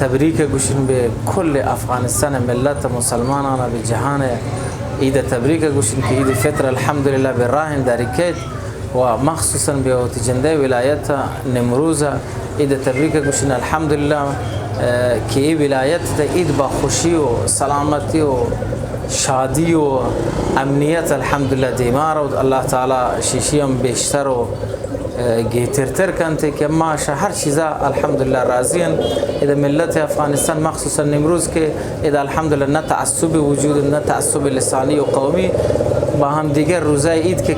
تبريك قوشن بكل أفغانستان ملة مسلمانة بالجهان. عيد تبريك قوشن كعيد الفطر الحمد لله بالراهن داريكيت ومخصوصا بوتجندي ولاية نمروز. عيد تبريك قوشن الحمد لله كي ولاية عيد بخوشي وسلامتي وشادي وأمنية الحمد لله ديمار الله تعالى شيشيم بيشتروا جيترتر كانت كما شهر شيزا الحمد لله راضيا. إذا ملة أفغانستان مخصوصا نمروز كي إذا الحمد لله نتعصب وجود نتعصب لساني وقومي باهم دیگر روزای عید که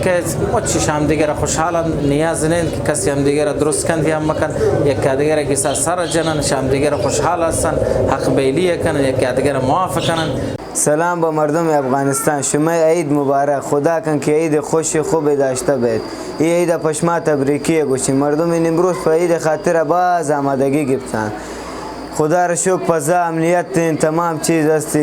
وچش هم دیگر خوشحالن نیاز نیند که کسی هم دیگر درست کند هم مکن یک دیگر که سر جنن شام دیگر خوشحال هستن حق بیلی کنن یک دیگر موافق کنن. سلام به مردم افغانستان، شما عید مبارک. خدا کن که عید خوش خوب داشته بید. این عید پشما تبریکی گوشی مردم نمروز په عید خاطر باز آمادگی گرفتن. خدا را شکر پزا امنیت تمام چیز است.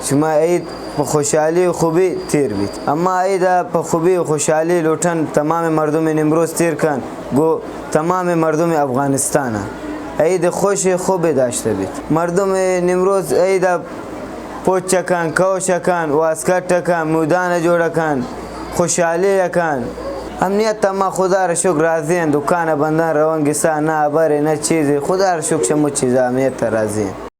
شما عید په خوشحالی و خوبی تیر بید. اما عید په خوبی و خوشحالی لوټن تمام مردم نمروز تیر کن گو تمام مردم افغانستان عید خوش خوب داشته بید. مردم نمروز عید پوچ چکن، کو چکن، واسکت چکن، مودان جوړ کن، خوشحالی کن. امنیت تمام خدا را شکر راضی. دکان بندن روان گسا نه ابر نه چیزی. خدا را شکر شما چیزا امنیت راضی.